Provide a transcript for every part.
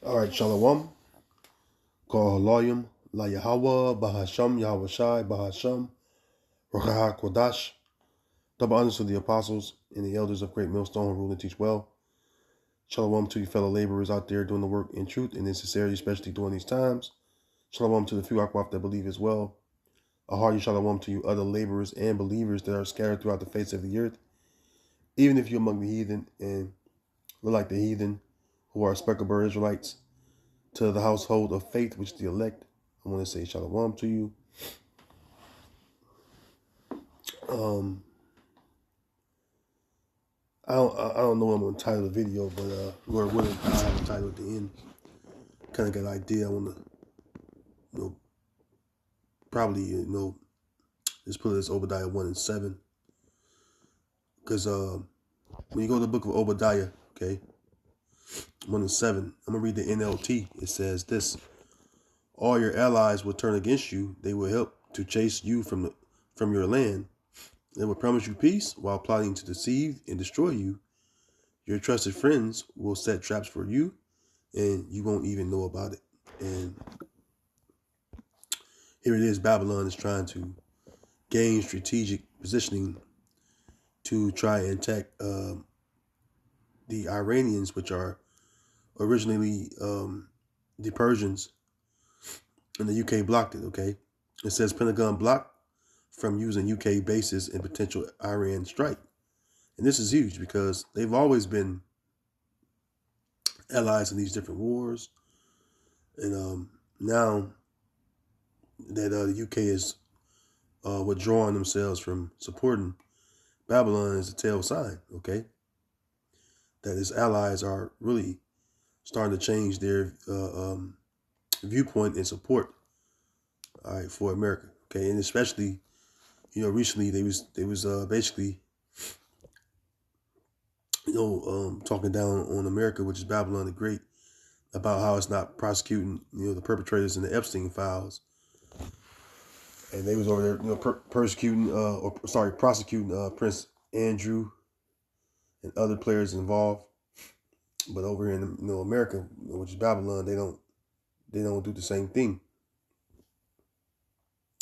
All right, Shalom. Call Haloyim, La Yahweh, Bahasham, Yahweh Shai, Bahasham, Rokaha Kodash. Double honors to the apostles and the elders of Great Millstone who rule and teach well. Shalom to you fellow laborers out there doing the work in truth and in sincerity, especially during these times. Shalom to the few Akwaf that believe as well. A hearty shalom to you other laborers and believers that are scattered throughout the face of the earth. Even if you're among the heathen and look like the heathen who are speckled Israelites, to the household of faith, which is the elect, I want to say shalom to you. I don't know what I'm going to title the video, but Lord willing, I'll have a title at the end. Kind of got an idea. I want to, probably, just put it as Obadiah 1 and 7. Because when you go to the book of Obadiah, okay, 1 and 7, I'm going to read the NLT. It says this: all your allies will turn against you. They will help to chase you from your land. They will promise you peace while plotting to deceive and destroy you. Your trusted friends will set traps for you, and you won't even know about it. And here it is, Babylon is trying to gain strategic positioning to try and attack the Iranians, which are originally the Persians, and the UK blocked it, okay? It says Pentagon blocked from using UK bases in potential Iran strike. And this is huge because they've always been allies in these different wars. And now that the UK is withdrawing themselves from supporting Babylon is a tell sign, okay? That its allies are really starting to change their viewpoint and support, all right, for America, okay? And especially, recently they was basically, talking down on America, which is Babylon the Great, about how it's not prosecuting, the perpetrators in the Epstein files. And they was over there, prosecuting Prince Andrew and other players involved. But over here in America, which is Babylon, they don't do the same thing.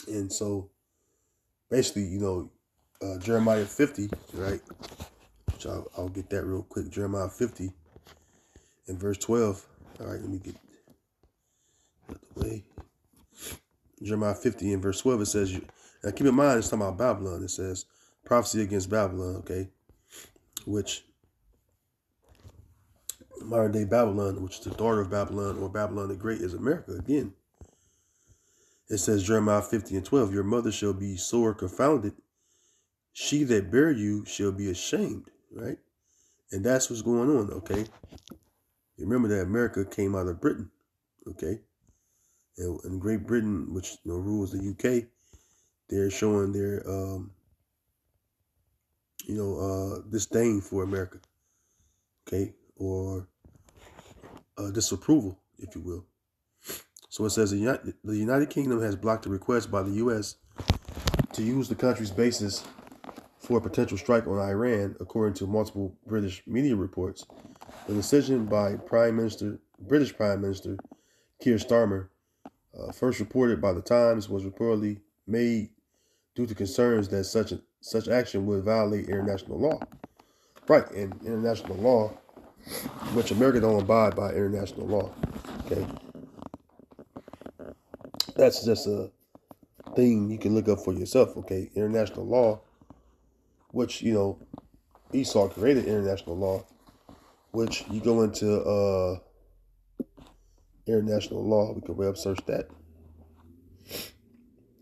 And so basically, Jeremiah 50, right? Which I'll get that real quick. Jeremiah 50 and verse 12. All right, let me get out the way. Jeremiah 50 and verse 12, it says, now keep in mind, it's talking about Babylon. It says, prophecy against Babylon, okay? Which, modern day Babylon, which is the daughter of Babylon, or Babylon the Great, is America again. It says, Jeremiah 50 and 12, your mother shall be sore confounded. She that bare you shall be ashamed, right? And that's what's going on, okay? Remember that America came out of Britain, okay? And Great Britain, which rules the UK, they're showing their disdain for America, okay, or disapproval, if you will. So it says the United Kingdom has blocked a request by the U.S. to use the country's bases for a potential strike on Iran, according to multiple British media reports. The decision by British Prime Minister Keir Starmer, first reported by the Times, was reportedly made due to concerns that such action would violate international law. Right, and international law, which America don't abide by international law. Okay, that's just a thing you can look up for yourself. Okay, international law, which Esau created international law, which you go into international law. We can web search that.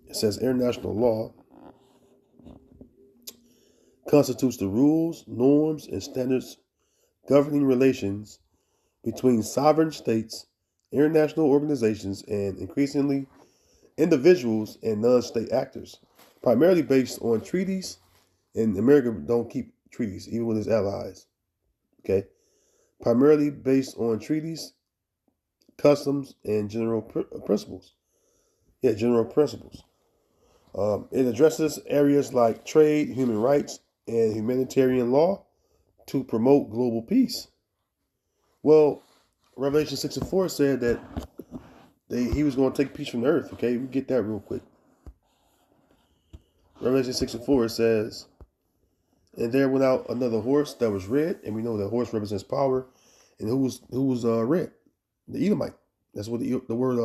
It says international law constitutes the rules, norms, and standards governing relations between sovereign states, international organizations, and increasingly individuals and non-state actors, primarily based on treaties. And America don't keep treaties, even with its allies. Okay, primarily based on treaties, customs, and general principles. Yeah, general principles. It addresses areas like trade, human rights, and humanitarian law to promote global peace. Well, Revelation 6:4 said that he was going to take peace from the earth. Okay, we get that real quick. Revelation 6:4 says, and there went out another horse that was red, and we know that horse represents power. And who was red? The Edomite. That's what the word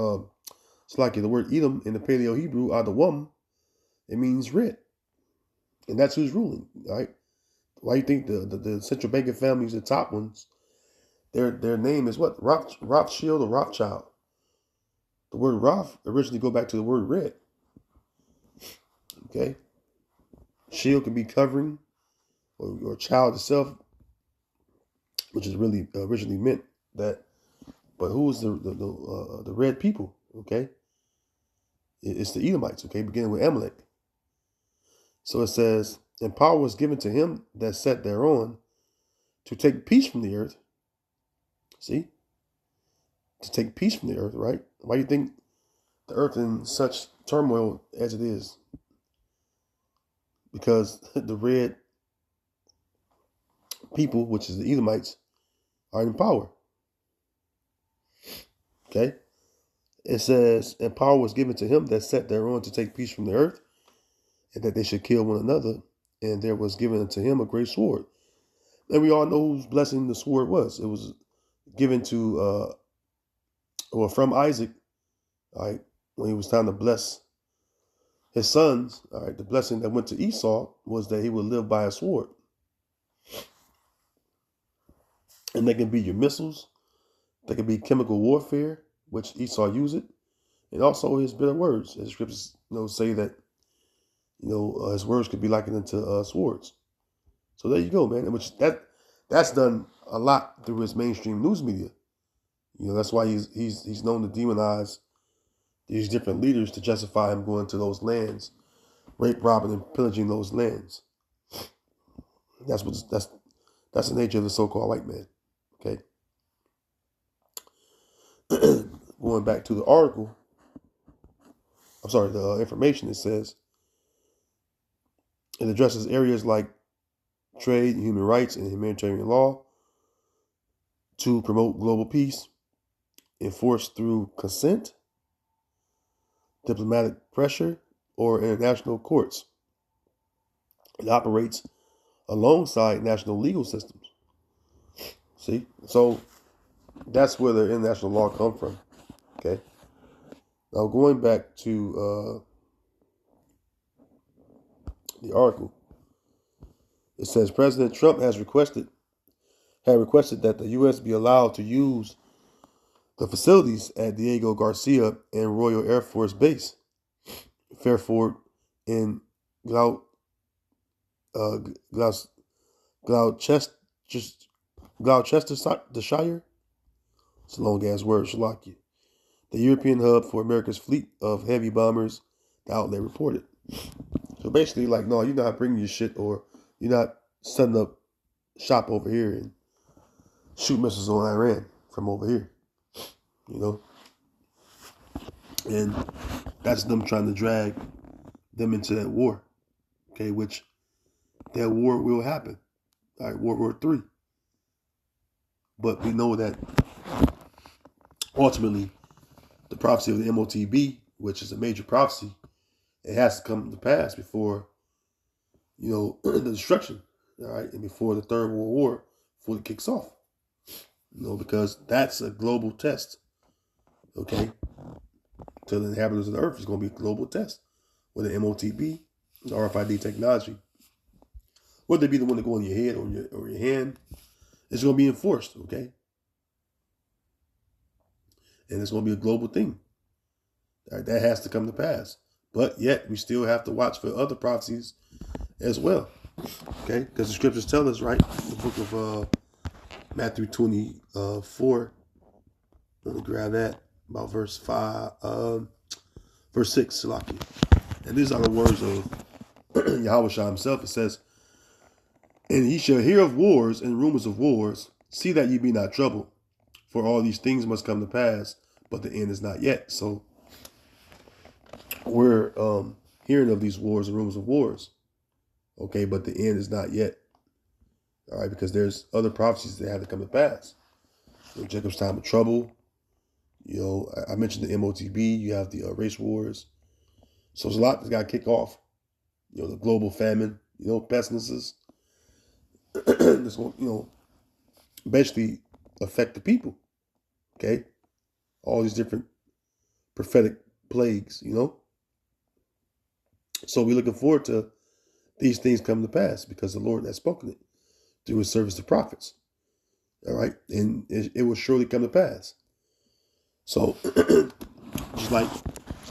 it's like the word Edom in the Paleo Hebrew, Adawam, it means red. And that's who's ruling, right? Why do you think the central banking families, the top ones, their name is what? Rothschild or Rothschild. The word Roth originally go back to the word red. Okay? Shield can be covering or child itself, which is really originally meant that. But who is the red people? Okay? It's the Edomites, okay, beginning with Amalek. So it says, and power was given to him that sat thereon to take peace from the earth. See? To take peace from the earth, right? Why do you think the earth in such turmoil as it is? Because the red people, which is the Edomites, are in power. Okay? It says, and power was given to him that sat thereon to take peace from the earth, and that they should kill one another. And there was given unto him a great sword. And we all know whose blessing the sword was. It was given to, from Isaac, all right, when he was time to bless his sons. All right, the blessing that went to Esau was that he would live by a sword. And they can be your missiles. They can be chemical warfare, which Esau used it. And also his bitter words. As scriptures say that, his words could be likened into swords. So there you go, man. Which that's done a lot through his mainstream news media. That's why he's known to demonize these different leaders to justify him going to those lands, rape, robbing, and pillaging those lands. That's the nature of the so-called white man. Okay. Going back to the article, the information, it says it addresses areas like trade, human rights, and humanitarian law to promote global peace, enforced through consent, diplomatic pressure, or international courts. It operates alongside national legal systems. See? So that's where the international law come from. Okay? Now going back to the article, it says President Trump had requested that the U.S. be allowed to use the facilities at Diego Garcia and Royal Air Force Base, Fairford in Gloucestershire. It's a long ass word, Shalaki. The European hub for America's fleet of heavy bombers, the outlet reported. So basically, no, you're not bringing your shit, or you're not setting up shop over here and shoot missiles on Iran from over here. And that's them trying to drag them into that war. Okay, which that war will happen. All right, World War III. But we know that ultimately the prophecy of the MOTB, which is a major prophecy, it has to come to pass before, the destruction, all right, and before the Third World War fully kicks off. Because that's a global test, okay? To the inhabitants of the earth, it's going to be a global test. Whether MOTB, the RFID technology, whether it be the one that go in your head or your hand, it's going to be enforced, okay? And it's going to be a global thing. All right, that has to come to pass. But yet, we still have to watch for other prophecies as well, okay? Because the scriptures tell us, right, the book of Matthew 24, let me grab that, about verse 5, verse 6, Salaki. And these are the words of Yahushua himself. It says, and ye shall hear of wars and rumors of wars. See that ye be not troubled. For all these things must come to pass, but the end is not yet. So we're hearing of these wars and rumors of wars. Okay, but the end is not yet. All right, because there's other prophecies that have to come to pass. Jacob's time of trouble. I mentioned the MOTB. You have the race wars. So there's a lot that's got to kick off. The global famine. Pestilences. This will, basically affect the people. Okay, all these different prophetic plagues. So we're looking forward to these things coming to pass because the Lord has spoken it through His service to prophets. All right, and it will surely come to pass. So, just like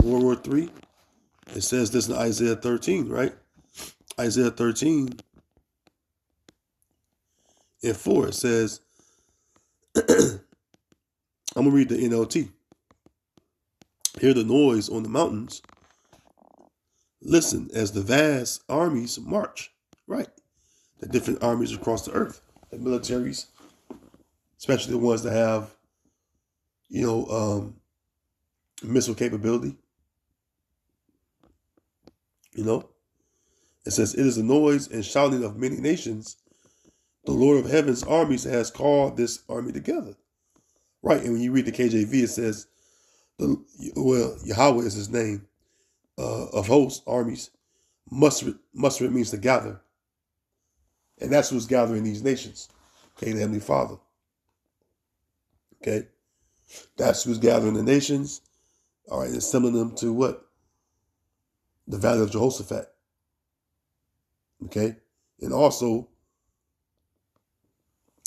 World War III, it says this in Isaiah 13, right? Isaiah 13 and 4, it says, I'm going to read the NLT. Hear the noise on the mountains. Listen as the vast armies march. Right. The different armies across the earth, the militaries, especially the ones that have, missile capability. It says, it is the noise and shouting of many nations. The Lord of heaven's armies has called this army together. Right. And when you read the KJV, it says, Yahweh is his name, of hosts, armies. Musrit means to gather. And that's who's gathering these nations. Okay, the Heavenly Father. Okay. That's who's gathering the nations. All right, assembling them to what? The Valley of Jehoshaphat. Okay. And also,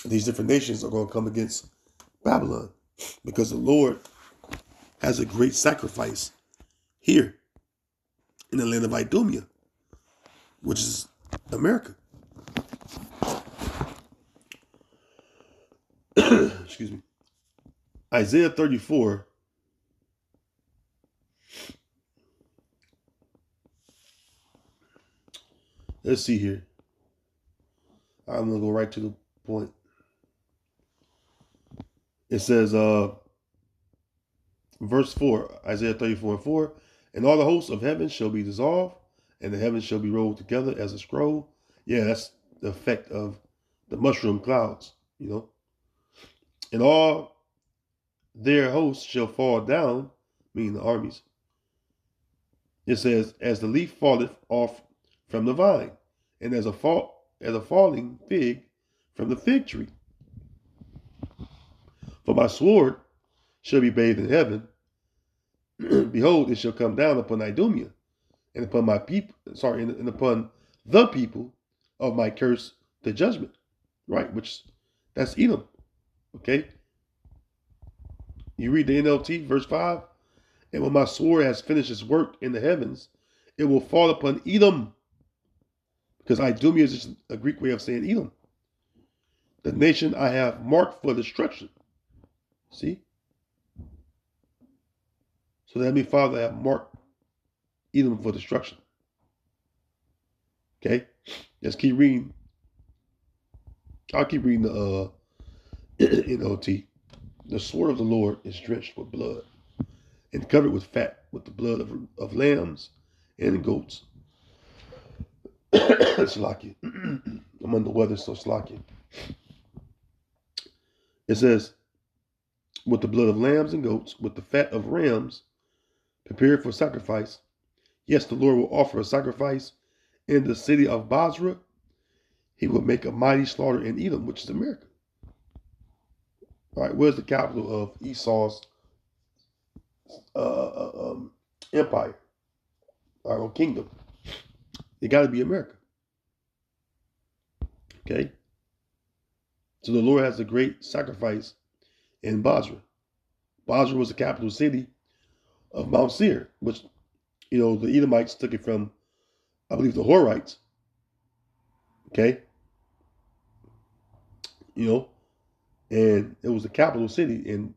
these different nations are going to come against Babylon because the Lord has a great sacrifice here in the land of Idumea, which is America. Excuse me. Isaiah 34. Let's see here. I'm going to go right to the point. It says, verse 4, Isaiah 34 and 4, and all the hosts of heaven shall be dissolved, and the heavens shall be rolled together as a scroll. Yeah, that's the effect of the mushroom clouds, And all their hosts shall fall down, meaning the armies. It says, as the leaf falleth off from the vine, and as a falling fig from the fig tree. For my sword shall be bathed in heaven. Behold, it shall come down upon Idumea, and upon my people, and upon the people of my curse, the judgment. Right, that's Edom. Okay. You read the NLT, verse 5. And when my sword has finished its work in the heavens, it will fall upon Edom. Because Idumea is just a Greek way of saying Edom. The nation I have marked for destruction. See? So the Heavenly Father have marked Edom for destruction. Okay? Let's keep reading. I'll keep reading the NLT. The sword of the Lord is drenched with blood and covered with fat, with the blood of lambs and goats. Slakia. I'm under the weather, so slakia. It says, with the blood of lambs and goats, with the fat of rams, prepared for sacrifice. Yes, the Lord will offer a sacrifice in the city of Basra. He will make a mighty slaughter in Edom, which is America. All right, where's the capital of Esau's empire? All right, or kingdom? It got to be America. Okay? So the Lord has a great sacrifice in Basra. Basra was the capital city of Mount Seir, which, the Edomites took it from, I believe, the Horites. Okay? And it was the capital city. And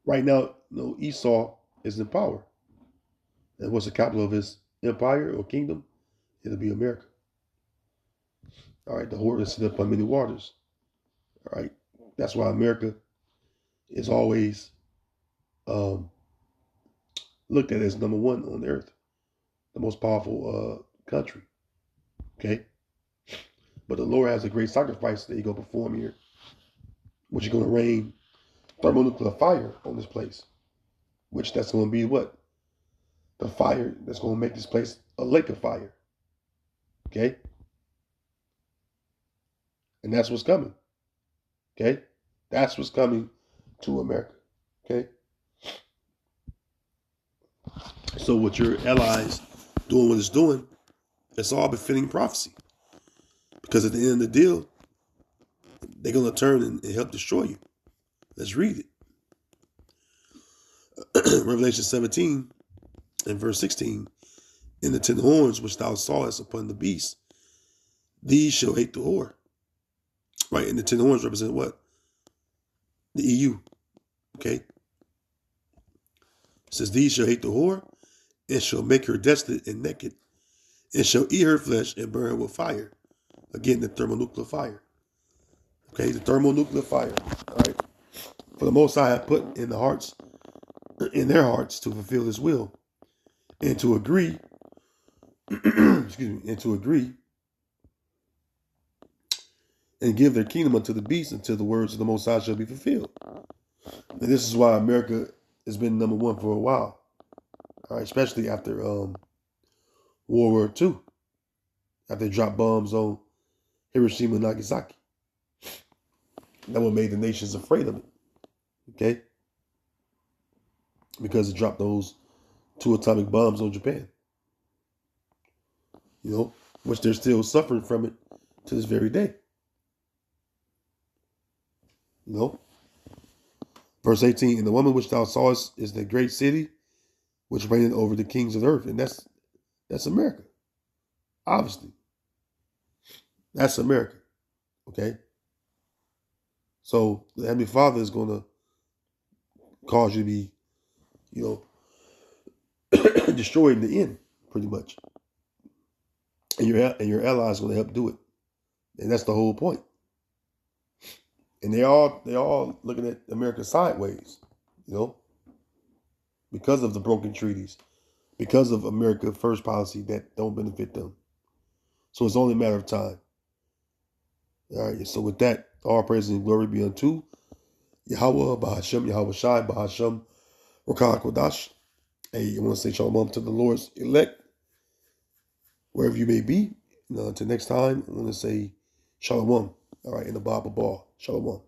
right now, Esau is in power. And what's the capital of his empire or kingdom? It'll be America. All right, the whore is set up on many waters. All right, that's why America is always looked at as number one on the earth, the most powerful country. Okay, but the Lord has a great sacrifice that He gonna perform here which is going to rain thermonuclear fire on this place, which that's going to be what? The fire that's going to make this place a lake of fire. Okay? And that's what's coming. Okay? That's what's coming to America. Okay? So what your allies doing what it's doing, it's all befitting prophecy. Because at the end of the deal, they're going to turn and help destroy you. Let's read it. Revelation 17 and verse 16. In the 10 horns which thou sawest upon the beast, these shall hate the whore. Right? And the 10 horns represent what? The EU. Okay? It says, these shall hate the whore, and shall make her desolate and naked, and shall eat her flesh and burn her with fire. Again, the thermonuclear fire. Okay, the thermonuclear fire. All right. For the Most High have put in their hearts to fulfill His will, and to agree, excuse me, and to agree, and give their kingdom unto the beast until the words of the Most High shall be fulfilled. And this is why America has been number one for a while. All right, especially after World War II, after they dropped bombs on Hiroshima and Nagasaki. That what made the nations afraid of it. Okay? Because it dropped those 2 atomic bombs on Japan. You know, which they're still suffering from it to this very day. You know? Verse 18, and the woman which thou sawest is the great city which reigneth over the kings of the earth. And that's America. Obviously. That's America. Okay? So the Heavenly Father is going to cause you to be, you know, destroyed in the end, pretty much. And your allies are going to help do it. And that's the whole point. And they all looking at America sideways, you know, because of the broken treaties, because of America First policy that don't benefit them. So it's only a matter of time. All right. So with that, all praise and glory be unto Yahweh, Bahashem, Yahweh Shai, Bahashem, Rakah Kodash. Hey, I want to say shalom to the Lord's elect, wherever you may be. Until next time, I want to say shalom. All right, in the Bible ball. Shalom.